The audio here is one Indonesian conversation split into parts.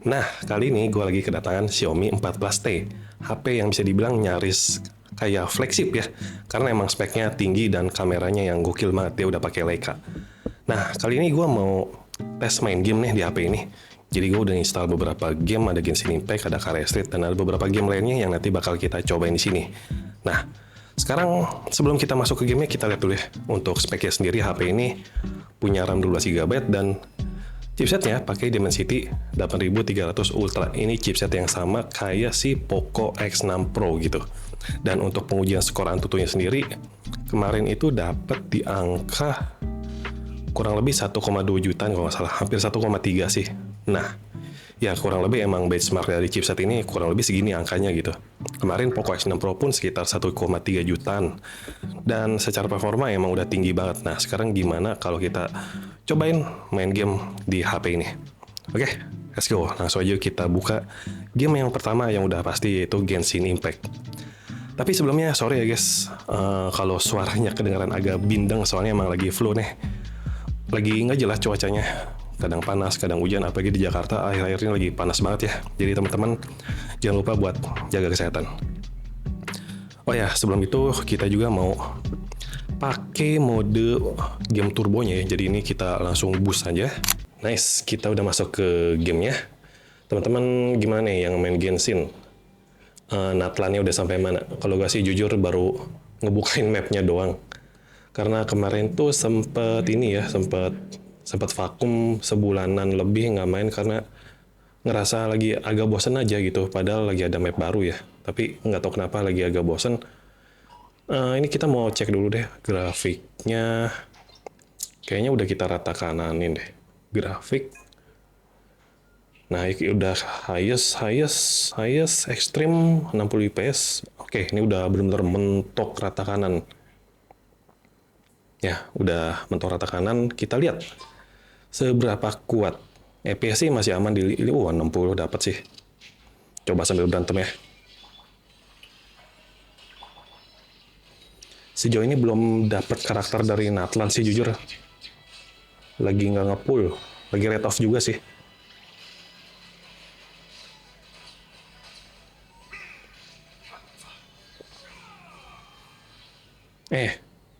Nah, kali ini gue lagi kedatangan Xiaomi 14T. HP yang bisa dibilang nyaris kayak flagship ya. Karena emang speknya tinggi dan kameranya yang gokil banget. Dia udah pakai Leica. Nah, kali ini gue mau tes main game nih di HP ini. Jadi gue udah install beberapa game, ada Genshin Impact, ada Career Street, dan ada beberapa game lainnya yang nanti bakal kita cobain di sini. Nah, sekarang sebelum kita masuk ke gamenya, kita lihat dulu ya. Untuk speknya sendiri, HP ini punya RAM 12 GB dan chipsetnya pakai Dimensity 8300 Ultra. Ini chipset yang sama kayak si Poco X6 Pro gitu. Dan untuk pengujian skor Antutunya sendiri, kemarin itu dapat di angka kurang lebih 1,2 jutaan kalau nggak salah, hampir 1,3 sih. Nah, ya kurang lebih emang benchmark dari chipset ini kurang lebih segini angkanya gitu. Kemarin Poco X6 Pro pun sekitar 1,3 jutaan. Dan secara performa emang udah tinggi banget. Nah, sekarang gimana kalau kita cobain main game di HP ini? Oke, let's go. Langsung aja kita buka game yang pertama yang udah pasti yaitu Genshin Impact. Tapi sebelumnya sorry ya guys, kalau suaranya kedengaran agak bindeng soalnya emang lagi flu nih. Lagi nggak jelas cuacanya, kadang panas, kadang hujan, apalagi di Jakarta akhir-akhir ini lagi panas banget ya. Jadi teman-teman jangan lupa buat jaga kesehatan. Oh ya, sebelum itu kita juga mau pakai mode game turbonya ya. Jadi ini kita langsung boost aja. Nice, kita udah masuk ke gamenya. Teman-teman gimana nih yang main Genshin? Natlannya udah sampai mana? Kalau gue sih jujur baru ngebukain mapnya doang. Karena kemarin tuh sempet ini ya, sempet vakum sebulanan lebih nggak main karena ngerasa lagi agak bosen aja gitu. Padahal lagi ada map baru ya. Tapi nggak tahu kenapa lagi agak bosen. Ini kita mau cek dulu deh grafiknya. Kayaknya udah kita rata kananin deh. Grafik. Nah, ini udah highest extreme 60 fps. Oke, ini udah benar-benar mentok rata kanan. Ya, udah mentok rata kanan. Kita lihat seberapa kuat. FPS sih masih aman di 60 dapat sih. Coba sambil berantem ya. Sejauh ini belum dapat karakter dari Natlan sih jujur. Lagi nggak ngepull. Lagi rate off juga sih.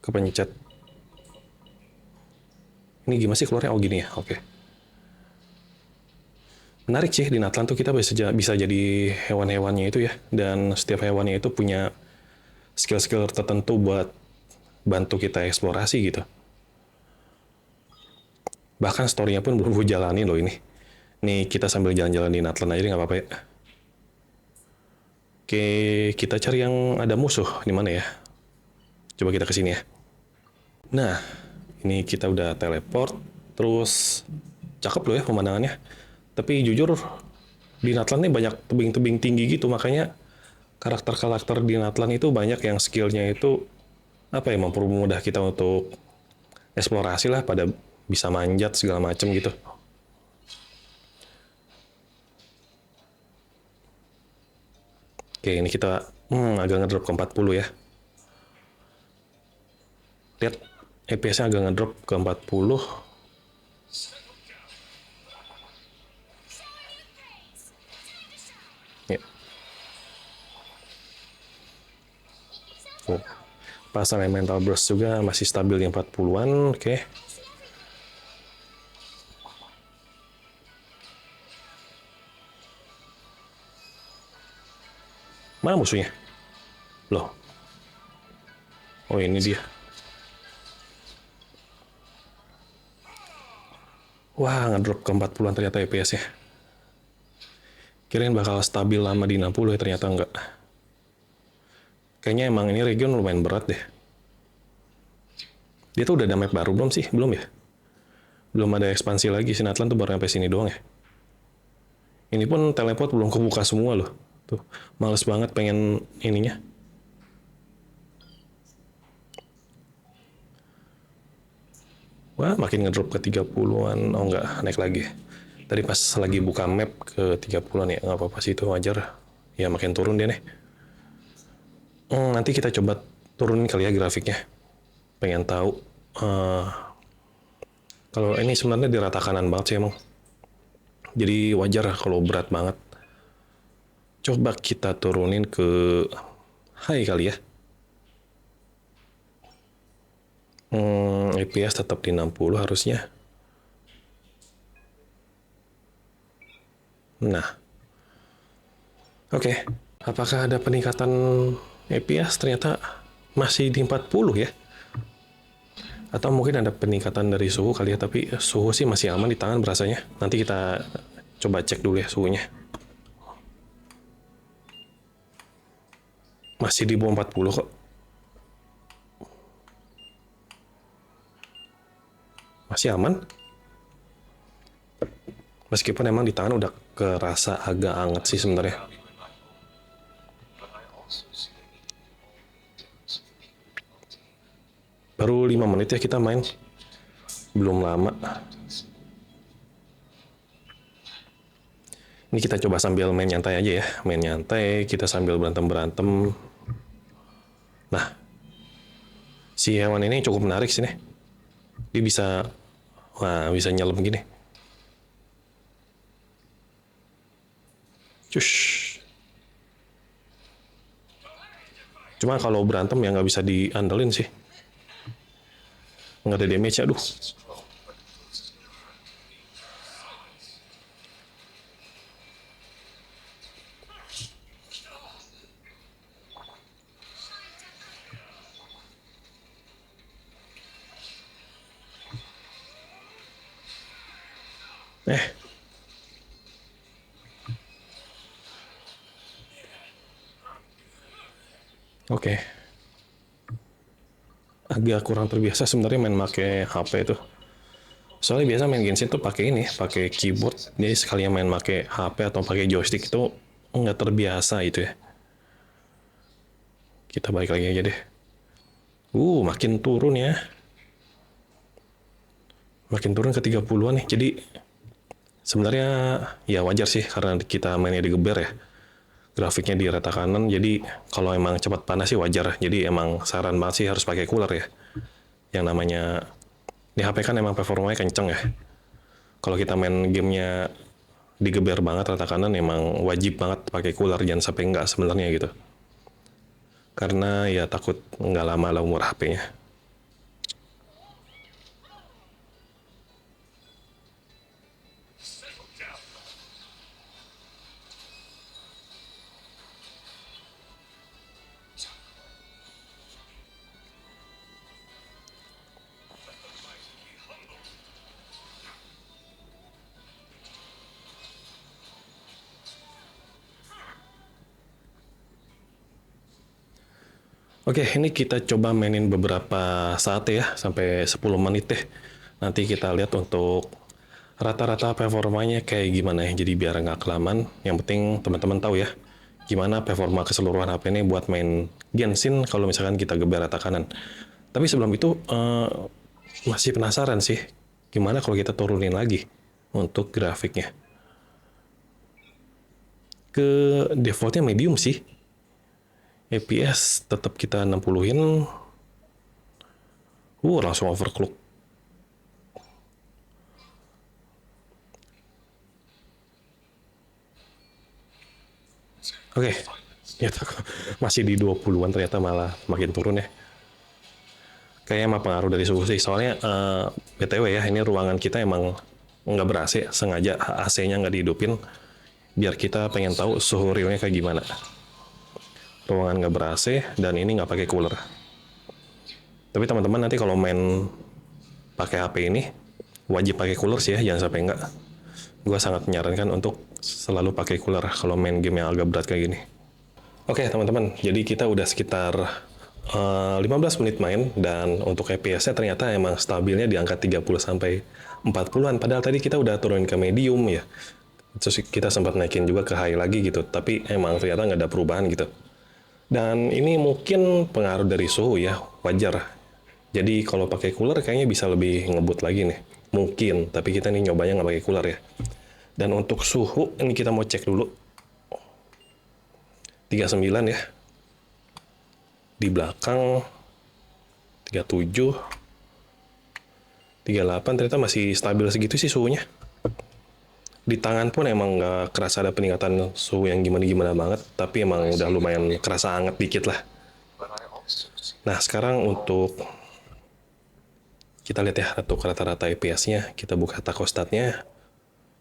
Kepencet. Ini gimana sih keluarnya? Oh gini ya, oke. Menarik sih, di Natlan tuh kita bisa jadi hewan-hewannya itu ya. Dan setiap hewannya itu punya skill-skill tertentu buat bantu kita eksplorasi gitu. Bahkan story-nya pun belum gue jalanin loh ini. Nih kita sambil jalan-jalan di Natlan aja nggak apa-apa ya. Oke, kita cari yang ada musuh. Di mana ya? Coba kita kesini ya. Nah, ini kita udah teleport. Terus, cakep loh ya pemandangannya. Tapi jujur, di Natlan ini banyak tebing-tebing tinggi gitu. Makanya karakter-karakter di Natlan itu banyak yang skillnya itu apa ya, mempermudah kita untuk eksplorasi lah, pada bisa manjat segala macem gitu. Oke, ini kita agak ngedrop ke 40 ya. Lihat, FPS-nya agak ngedrop ke 40. Ya. Pasang elemental burst juga masih stabil di 40-an. Oke. Mana musuhnya? Loh. Oh, ini dia. Wah, ngedrop ke 40-an ternyata FPS-nya. Kirain bakal stabil lama di 60 ya, ternyata enggak. Kayaknya emang ini region lumayan berat deh. Dia tuh udah ada map baru belum sih? Belum ya? Belum ada ekspansi lagi. Sinatlan tuh baru sampai sini doang ya. Ini pun teleport belum kebuka semua loh. Tuh, males banget pengen ininya. Wah, makin ngedrop ke 30-an. Oh enggak, naik lagi. Tadi pas lagi buka map ke 30-an ya. Nggak apa-apa sih, itu wajar. Ya makin turun dia nih. Nanti kita coba turunin kali ya grafiknya. Pengen tahu. Kalau ini sebenarnya di rata kanan banget sih emang. Jadi wajar kalau berat banget. Coba kita turunin ke high kali ya. FPS tetap di 60 harusnya. Nah, oke. Apakah ada peningkatan FPS? Ternyata masih di 40 ya. Atau mungkin ada peningkatan dari suhu kali ya, tapi suhu sih masih aman di tangan berasanya. Nanti kita coba cek dulu ya suhunya. Masih di bawah 40 kok. Masih aman. Meskipun emang di tangan udah kerasa agak hangat sih sebenarnya. Baru 5 menit ya kita main. Belum lama. Ini kita coba sambil main nyantai aja ya. Main nyantai, kita sambil berantem-berantem. Nah, si hewan ini cukup menarik sih nih. Dia bisa nyelam gini. Cush. Cuma kalau berantem ya nggak bisa diandelin sih. Nggak ada damage, aduh. Oke. Agak kurang terbiasa sebenarnya main pakai HP itu. Soalnya biasa main Genshin tuh pakai ini, pakai keyboard. Jadi sekalian main pakai HP atau pakai joystick itu nggak terbiasa itu ya. Kita balik lagi aja deh. Makin turun ya. Makin turun ke 30-an nih. Jadi sebenarnya ya wajar sih karena kita mainnya di geber ya. Grafiknya di rata kanan, jadi kalau emang cepat panas sih wajar. Jadi emang saran banget sih harus pakai cooler ya. Yang namanya di HP kan emang performanya kenceng ya. Kalau kita main gamenya digeber banget rata kanan, emang wajib banget pakai cooler, jangan sampai enggak sebenarnya gitu. Karena ya takut nggak lama lah umur HP-nya. Oke, ini kita coba mainin beberapa saat ya, sampai 10 menit deh. Nanti kita lihat untuk rata-rata performanya kayak gimana ya, jadi biar nggak kelamaan. Yang penting teman-teman tahu ya, gimana performa keseluruhan HP ini buat main Genshin kalau misalkan kita geber rata kanan. Tapi sebelum itu, masih penasaran sih, gimana kalau kita turunin lagi untuk grafiknya. Ke defaultnya medium sih. FPS tetap kita 60-in. Langsung overclock. Oke. Ternyata masih di 20-an, ternyata malah makin turun ya. Kayaknya emang pengaruh dari suhu sih. Soalnya BTW ya, ini ruangan kita emang nggak ber-AC. Sengaja AC-nya nggak dihidupin. Biar kita pengen tahu suhu realnya kayak gimana. Ruangan nggak ber-AC dan ini nggak pakai cooler. Tapi teman-teman nanti kalau main pakai HP ini wajib pakai cooler sih ya, jangan sampai enggak. Gue sangat menyarankan untuk selalu pakai cooler kalau main game yang agak berat kayak gini. Oke teman-teman, jadi kita udah sekitar 15 menit main dan untuk FPS-nya ternyata emang stabilnya di angka 30 sampai 40-an. Padahal tadi kita udah turunin ke medium ya. Terus kita sempat naikin juga ke high lagi gitu, tapi emang ternyata nggak ada perubahan gitu. Dan ini mungkin pengaruh dari suhu ya, wajar. Jadi kalau pakai cooler kayaknya bisa lebih ngebut lagi nih. Mungkin, tapi kita nih nyobanya nggak pakai cooler ya. Dan untuk suhu, ini kita mau cek dulu. 39 ya. Di belakang 37, 38 ternyata masih stabil segitu sih suhunya. Di tangan pun emang nggak kerasa ada peningkatan suhu yang gimana-gimana banget, tapi emang udah lumayan kerasa hangat dikit lah. Nah, sekarang untuk kita lihat ya untuk rata-rata IPS-nya, kita buka thermostatnya.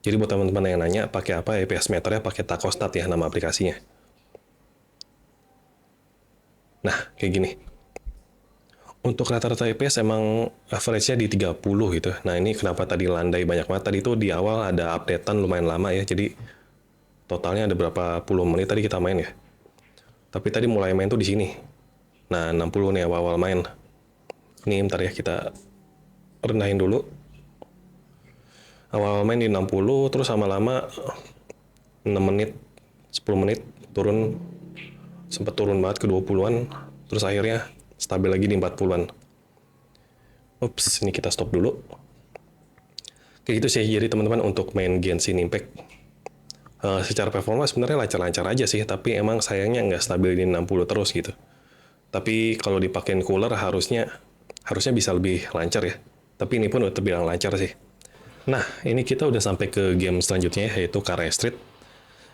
Jadi buat teman-teman yang nanya pakai apa IPS meternya, pakai thermostat ya nama aplikasinya. Nah, kayak gini. Untuk rata-rata IPS emang average-nya di 30 gitu. Nah, ini kenapa tadi landai banyak banget. Tadi itu di awal ada updatean lumayan lama ya. Jadi totalnya ada berapa puluh menit tadi kita main ya. Tapi tadi mulai main tuh di sini. Nah, 60 nih awal-awal main. Ini bentar ya kita rendahin dulu. Awal main di 60, terus lama-lama 6 menit, 10 menit turun, sempat turun banget ke 20-an, terus akhirnya stabil lagi di 40-an. Ups, ini kita stop dulu. Kayak gitu sih, jadi teman-teman untuk main Genshin Impact, secara performa sebenarnya lancar-lancar aja sih, tapi emang sayangnya nggak stabil di 60 terus gitu. Tapi kalau dipakein cooler harusnya bisa lebih lancar ya. Tapi ini pun udah terbilang lancar sih. Nah, ini kita udah sampai ke game selanjutnya, yaitu Carrier Street.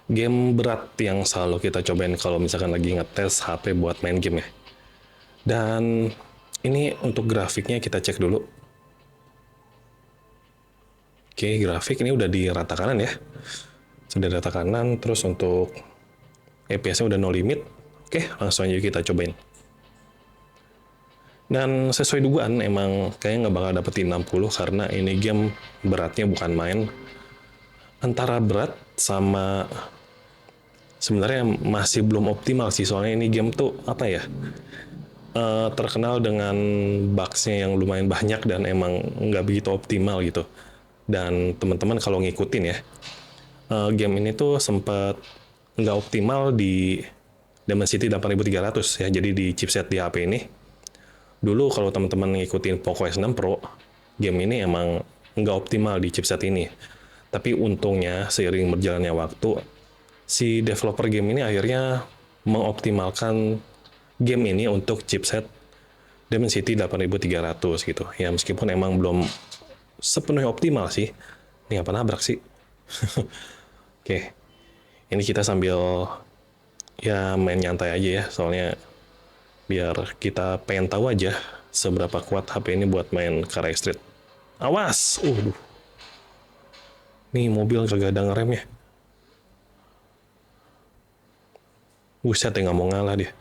Game berat yang selalu kita cobain kalau misalkan lagi ngetes HP buat main game ya. Dan ini untuk grafiknya kita cek dulu. Oke, grafik ini udah di rata kanan ya. Sudah di rata kanan, terus untuk FPS-nya udah no limit. Oke, langsung aja kita cobain. Dan sesuai dugaan emang kayaknya nggak bakal dapetin 60 karena ini game beratnya bukan main. Antara berat sama sebenarnya masih belum optimal sih, soalnya ini game tuh apa ya, terkenal dengan bugs-nya yang lumayan banyak dan emang nggak begitu optimal gitu. Dan teman-teman kalau ngikutin ya, game ini tuh sempat nggak optimal di Dimensity 8300 ya, jadi di chipset di HP ini. Dulu kalau teman-teman ngikutin Poco S6 Pro, game ini emang nggak optimal di chipset ini. Tapi untungnya seiring berjalannya waktu, si developer game ini akhirnya mengoptimalkan game ini untuk chipset Dimensity 8300 gitu. Ya meskipun emang belum sepenuhnya optimal sih. Ini apa nabrak sih? Oke, ini kita sambil ya main nyantai aja ya, soalnya biar kita pengen tahu aja seberapa kuat HP ini buat main Carrier Street. Awas! Nih mobil kagak ada ngerem ya. Buset ya, nggak mau ngalah dia.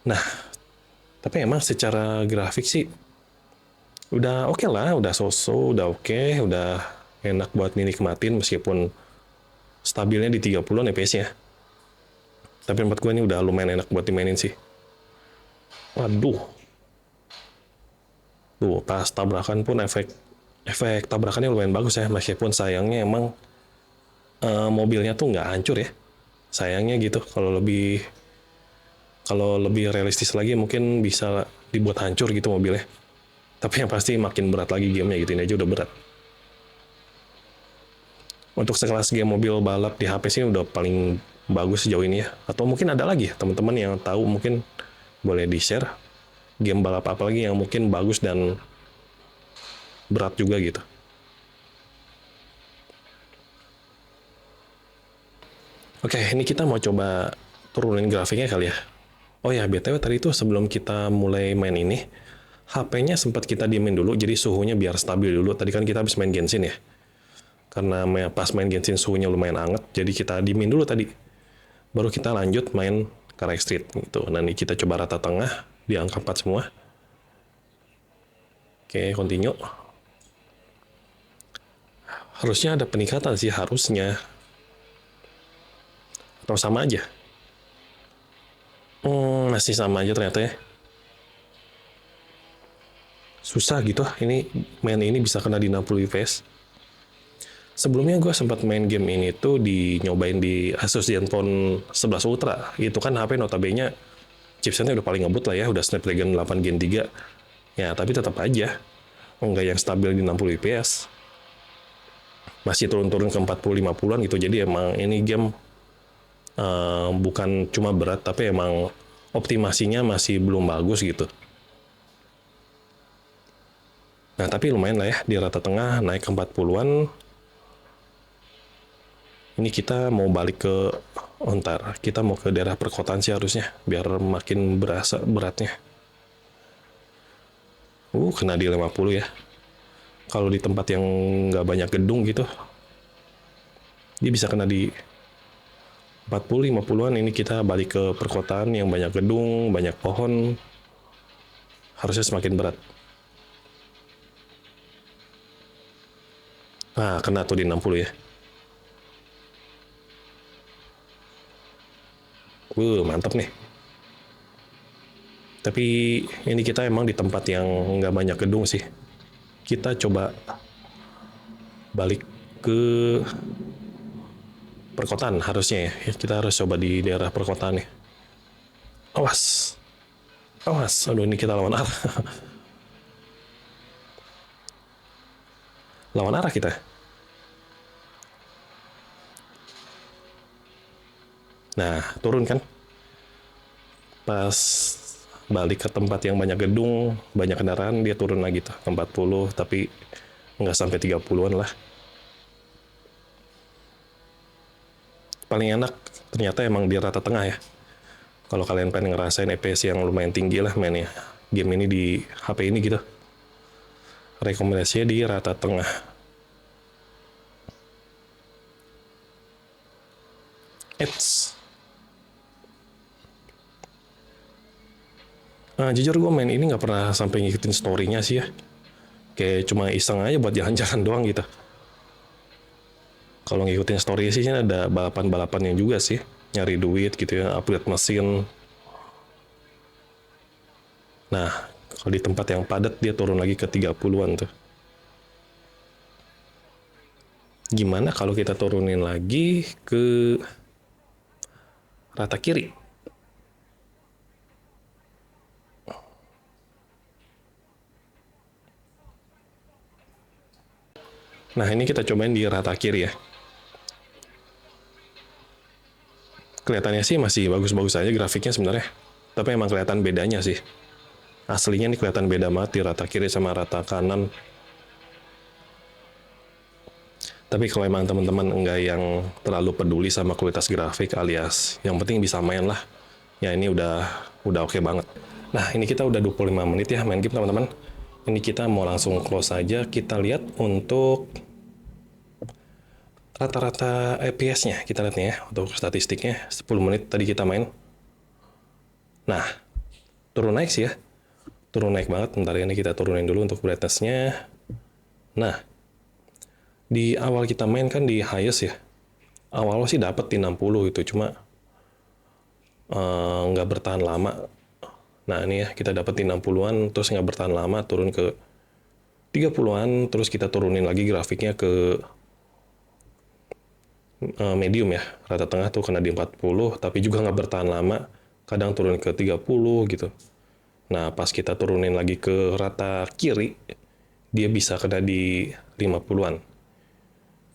Nah, tapi emang secara grafik sih udah oke lah, udah so-so, udah oke, udah enak buat dinikmatin meskipun stabilnya di 30-an FPS-nya. Tapi menurut gue ini udah lumayan enak buat dimainin sih. Waduh. Tuh, pas tabrakan pun efek tabrakannya lumayan bagus ya. Meskipun sayangnya emang mobilnya tuh nggak hancur ya. Sayangnya gitu. Kalau lebih realistis lagi mungkin bisa dibuat hancur gitu mobilnya. Tapi yang pasti makin berat lagi gamenya gitu. Ini aja udah berat. Untuk sekelas game mobil balap di HP sih udah paling bagus sejauh ini ya. Atau mungkin ada lagi ya teman-teman yang tahu, mungkin boleh di-share game balap apa lagi yang mungkin bagus dan berat juga gitu. Oke, ini kita mau coba turunin grafiknya kali ya. Oh ya, BTW tadi itu sebelum kita mulai main ini, HP-nya sempat kita diemin dulu, jadi suhunya biar stabil dulu. Tadi kan kita habis main Genshin ya. Karena pas main Genshin suhunya lumayan hangat, jadi kita diemin dulu tadi. Baru kita lanjut main Carrier Street gitu. Nah ini kita coba rata tengah di angka 4 semua. Oke, continue. Harusnya ada peningkatan sih, harusnya. Atau sama aja? Masih sama aja ternyata ya. Susah gitu, ini main ini bisa kena di 60 fps. Sebelumnya gue sempat main game ini tuh nyobain di Asus Zenfone 11 Ultra. Itu kan HP notabene chipsetnya udah paling ngebut lah ya, udah Snapdragon 8 Gen 3. Ya, tapi tetap aja nggak yang stabil di 60 fps. Masih turun-turun ke 40-50-an gitu. Jadi emang ini game bukan cuma berat, tapi emang optimasinya masih belum bagus gitu. Nah, tapi lumayan lah ya, di rata tengah naik ke 40-an. Ini kita mau balik ke Ontar. Kita mau ke daerah perkotaan sih harusnya, biar makin berasa beratnya. Kena di 50 ya. Kalau di tempat yang nggak banyak gedung gitu, dia bisa kena di 40, 50-an. Ini kita balik ke perkotaan yang banyak gedung, banyak pohon. Harusnya semakin berat. Nah, kena tuh di 60 ya. Mantap nih. Tapi ini kita emang di tempat yang nggak banyak gedung sih. Kita coba balik ke perkotaan harusnya ya. Kita harus coba di daerah perkotaan nih. Awas. Awas. Aduh, ini kita lawan arah. Lawan arah kita. Nah, turun kan. Pas balik ke tempat yang banyak gedung, banyak kendaraan, dia turun lagi tuh. 40, tapi nggak sampai 30-an lah. Paling enak ternyata emang di rata tengah ya. Kalau kalian pengen ngerasain FPS yang lumayan tinggi lah mainnya game ini di HP ini gitu, rekomendasinya di rata tengah. Jujur gue main ini nggak pernah sampai ngikutin story-nya sih ya. Kayak cuma iseng aja buat jalan-jalan doang gitu. Kalau ngikutin story sih ada balapan-balapannya juga sih. Nyari duit gitu ya, upgrade mesin. Nah, kalau di tempat yang padat dia turun lagi ke 30-an tuh. Gimana kalau kita turunin lagi ke rata kiri? Nah, ini kita cobain di rata kiri ya. Kelihatannya sih masih bagus-bagus aja grafiknya sebenarnya. Tapi emang kelihatan bedanya sih. Aslinya nih kelihatan beda banget di rata kiri sama rata kanan. Tapi kalau emang teman-teman enggak yang terlalu peduli sama kualitas grafik alias yang penting bisa main lah. Ya ini udah oke banget. Nah, ini kita udah 25 menit ya main game teman-teman. Ini kita mau langsung close aja. Kita lihat untuk rata-rata FPS-nya. Kita lihat nih ya untuk statistiknya. 10 menit tadi kita main. Nah, turun naik sih ya. Turun naik banget. Bentar ini kita turunin dulu untuk brightness-nya. Nah, di awal kita main kan di highest ya. Awal sih dapat di 60 itu, cuma nggak bertahan lama. Nah ini ya, kita dapat di 60-an, terus nggak bertahan lama, turun ke 30-an, terus kita turunin lagi grafiknya ke medium ya. Rata tengah tuh kena di 40, tapi juga nggak bertahan lama, kadang turun ke 30 gitu. Nah pas kita turunin lagi ke rata kiri, dia bisa kena di 50-an.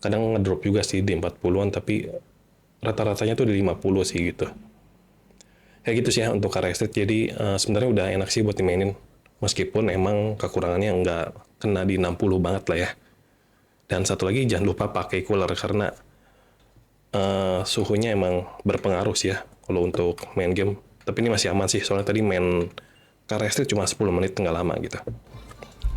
Kadang ngedrop juga sih di 40-an, tapi rata-ratanya tuh di 50 sih gitu. Kayak gitu sih ya untuk Car Street. Jadi sebenarnya udah enak sih buat dimainin. Meskipun emang kekurangannya nggak kena di 60 banget lah ya. Dan satu lagi jangan lupa pakai cooler karena suhunya emang berpengaruh sih ya kalau untuk main game. Tapi ini masih aman sih soalnya tadi main Car Street cuma 10 menit nggak lama gitu.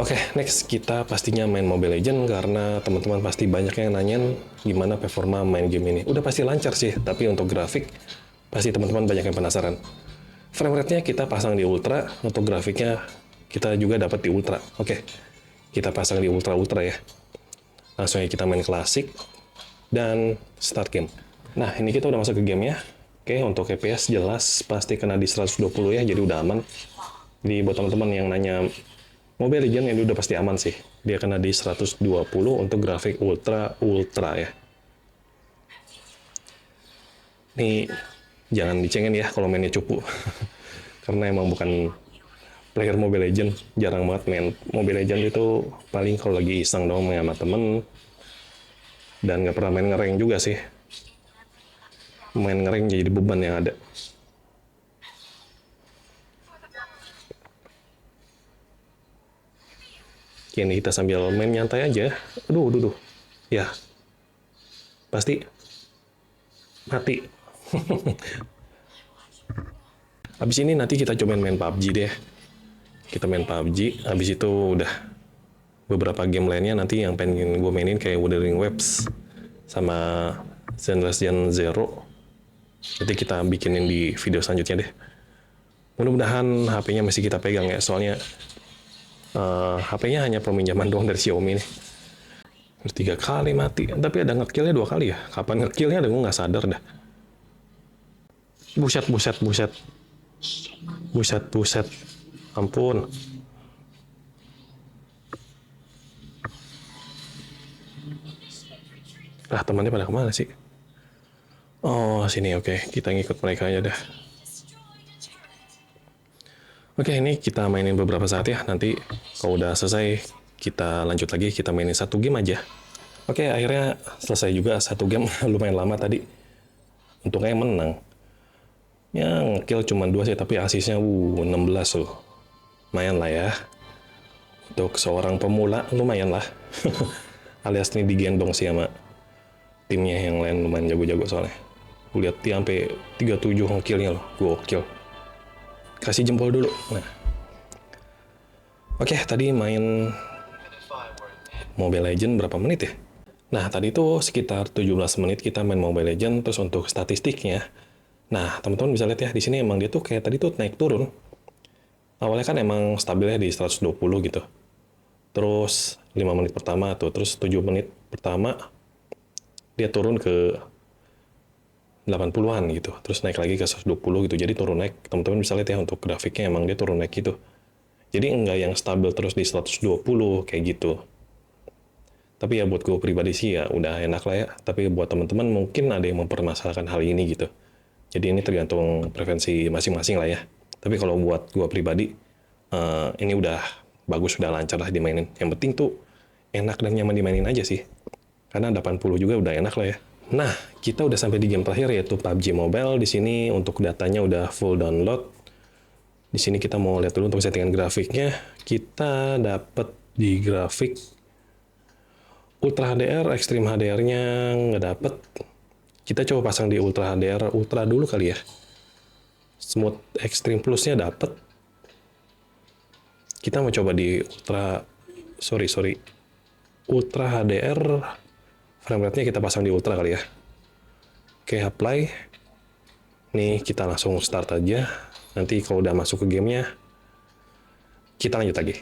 Oke, next kita pastinya main Mobile Legends karena teman-teman pasti banyak yang nanyain gimana performa main game ini. Udah pasti lancar sih, tapi untuk grafik pasti teman-teman banyak yang penasaran. Frame rate-nya kita pasang di ultra, untuk grafiknya kita juga dapat di ultra. Oke, kita pasang di ultra-ultra ya. Langsung aja kita main klasik dan start game. Nah, ini kita udah masuk ke game ya. Oke, untuk FPS jelas pasti kena di 120 ya, jadi udah aman. Jadi buat teman-teman yang nanya Mobile Legends ini udah pasti aman sih. Dia kena di 120 untuk grafik ultra ya. Ini jangan dicengin ya kalau mainnya cupu. Karena emang bukan player Mobile Legends. Jarang banget main Mobile Legends itu paling kalau lagi iseng dong main sama temen. Dan nggak pernah main ngereng juga sih. Main ngereng jadi beban yang ada. Oke, ini kita sambil main nyantai aja. Aduh. Ya, pasti Mati. Habis ini nanti kita cobain main PUBG deh. Kita main PUBG, habis itu udah beberapa game lainnya nanti yang pengen gue mainin kayak Wuthering Waves sama Zenless Gen Zero. Nanti kita bikinin di video selanjutnya deh. Mudah-mudahan HP-nya masih kita pegang ya, soalnya HP-nya hanya peminjaman doang dari Xiaomi nih. 3 kali mati, tapi ada nge-kill-nya 2 kali ya. Kapan nge-kill-nya ada gue nggak sadar dah. Buset, buset, buset. Buset, buset. Ampun. Temannya pada kemana sih? Oh, sini, oke. Kita ngikut mereka aja dah. Oke, ini kita mainin beberapa saat ya. Nanti kalau udah selesai, kita lanjut lagi. Kita mainin 1 game aja. Oke, akhirnya selesai juga 1 game. Lumayan lama tadi. Untungnya menang. Yang kill cuma 2 sih, tapi asisnya 16 loh. Lumayan lah ya. Untuk seorang pemula, lumayan lah. Alias ini digendong sih sama timnya yang lain, lumayan jago-jago soalnya. Gue lihat dia sampai 37 killnya loh. Gokil. Kasih jempol dulu. Nah. Oke, tadi main Mobile Legends berapa menit ya? Nah, tadi itu sekitar 17 menit kita main Mobile Legends. Terus untuk statistiknya, nah, teman-teman bisa lihat ya, di sini emang dia tuh kayak tadi tuh naik turun. Awalnya kan emang stabilnya di 120 gitu. Terus 5 menit pertama tuh, terus 7 menit pertama dia turun ke 80-an gitu. Terus naik lagi ke 120 gitu. Jadi turun naik. Teman-teman bisa lihat ya untuk grafiknya emang dia turun naik gitu. Jadi enggak yang stabil terus di 120 kayak gitu. Tapi ya buat gue pribadi sih ya udah enak lah ya. Tapi buat teman-teman mungkin ada yang mempermasalahkan hal ini gitu. Jadi ini tergantung preferensi masing-masing lah ya. Tapi kalau buat gue pribadi, ini udah bagus, udah lancar lah dimainin. Yang penting tuh enak dan nyaman dimainin aja sih. Karena 80 juga udah enak lah ya. Nah, kita udah sampai di game terakhir yaitu PUBG Mobile. Di sini untuk datanya udah full download. Di sini kita mau lihat dulu untuk settingan grafiknya. Kita dapat di grafik Ultra HDR, Extreme HDR-nya nggak dapet. Kita coba pasang di Ultra HDR, Ultra dulu kali ya. Smooth Extreme Plus-nya dapet. Kita mau coba di Ultra HDR, frame rate-nya kita pasang di Ultra kali ya. Oke, apply. Nih, kita langsung start aja. Nanti kalau udah masuk ke gamenya, kita lanjut lagi.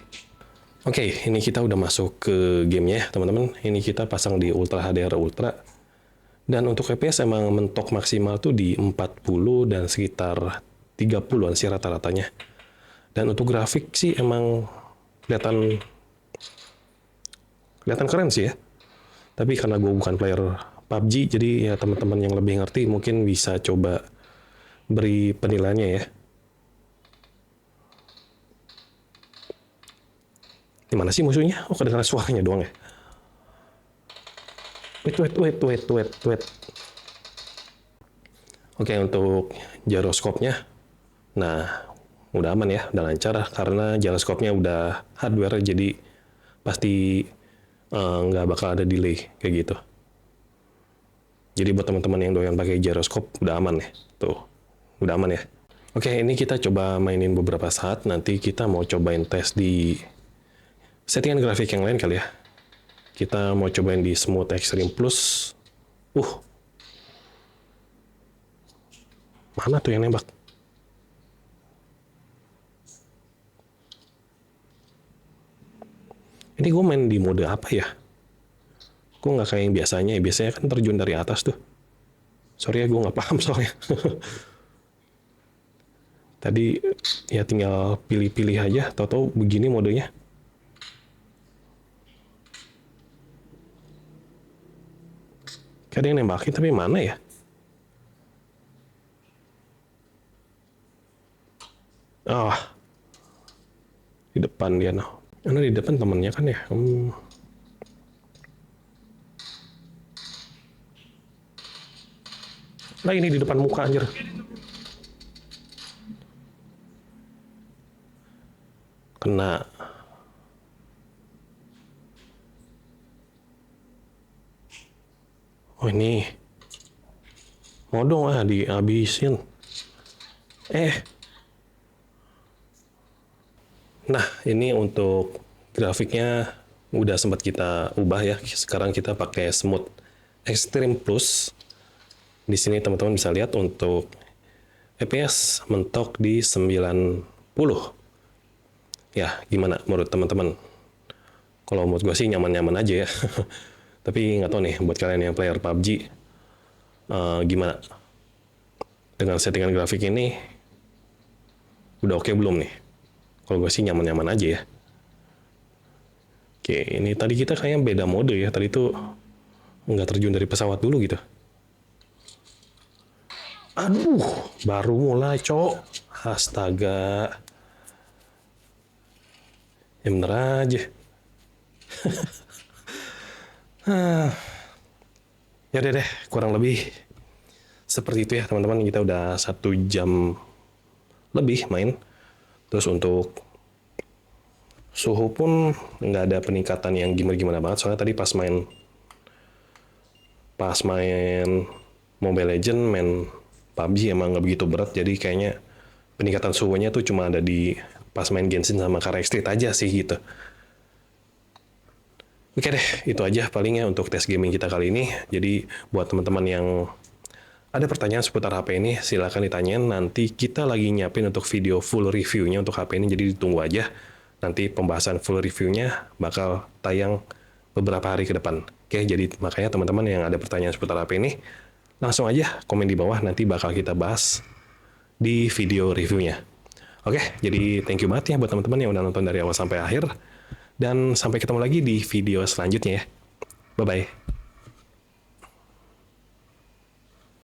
Oke, ini kita udah masuk ke gamenya ya, teman-teman. Ini kita pasang di Ultra HDR Ultra. Dan untuk FPS emang mentok maksimal tuh di 40 dan sekitar 30-an sih rata-ratanya. Dan untuk grafik sih emang kelihatan keren sih ya. Tapi karena gue bukan player PUBG, jadi ya teman-teman yang lebih ngerti mungkin bisa coba beri penilaiannya ya. Di mana sih musuhnya? Oh, kedengaran suaranya doang ya. Wait. Oke, untuk gyroskopnya, nah udah aman ya, udah lancar karena gyroskopnya udah hardware, jadi pasti nggak bakal ada delay kayak gitu. Jadi buat teman-teman yang doyan pakai gyroskop udah aman ya, tuh udah aman ya. Oke, ini kita coba mainin beberapa saat, nanti kita mau cobain tes di settingan grafik yang lain kali ya. Kita mau cobain di Smooth Extreme Plus. Mana tuh yang nembak? Ini gue main di mode apa ya? Gue nggak kayak yang biasanya. Biasanya kan terjun dari atas tuh. Sorry ya, gue nggak paham soalnya. Tadi ya tinggal pilih-pilih aja. Tahu-tahu begini modenya. Kayak ada yang nembakin, tapi mana ya? Di depan dia nah. Karena di depan temennya kan ya. Nah ini di depan muka anjir. Kena. Oh ini. Mau dong dihabisin. Nah, ini untuk grafiknya udah sempat kita ubah ya. Sekarang kita pakai Smooth Extreme Plus. Di sini teman-teman bisa lihat untuk FPS mentok di 90. Ya, gimana menurut teman-teman? Kalau menurut gue sih nyaman-nyaman aja ya. Tapi nggak tahu nih, buat kalian yang player PUBG, gimana? Dengan settingan grafik ini, udah oke belum nih? Kalau gue sih nyaman-nyaman aja ya. Oke, ini tadi kita kayaknya beda mode ya. Tadi tuh nggak terjun dari pesawat dulu gitu. Aduh, baru mulai, Cok. Astaga. Ya bener aja. Ya udah deh, kurang lebih seperti itu ya teman-teman. Kita udah 1 jam lebih main. Terus untuk suhu pun nggak ada peningkatan yang gimana-gimana banget. Soalnya tadi pas main Mobile Legend, main PUBG emang nggak begitu berat. Jadi kayaknya peningkatan suhunya tuh cuma ada di pas main Genshin sama Kara Street aja sih gitu. Oke deh, itu aja palingnya untuk tes gaming kita kali ini. Jadi buat teman-teman yang ada pertanyaan seputar HP ini, silahkan ditanyain. Nanti kita lagi nyiapin untuk video full reviewnya untuk HP ini, jadi ditunggu aja. Nanti pembahasan full reviewnya bakal tayang beberapa hari ke depan. Oke, jadi makanya teman-teman yang ada pertanyaan seputar HP ini, langsung aja komen di bawah, nanti bakal kita bahas di video reviewnya. Oke, jadi thank you banget ya buat teman-teman yang udah nonton dari awal sampai akhir. Dan sampai ketemu lagi di video selanjutnya ya. Bye-bye.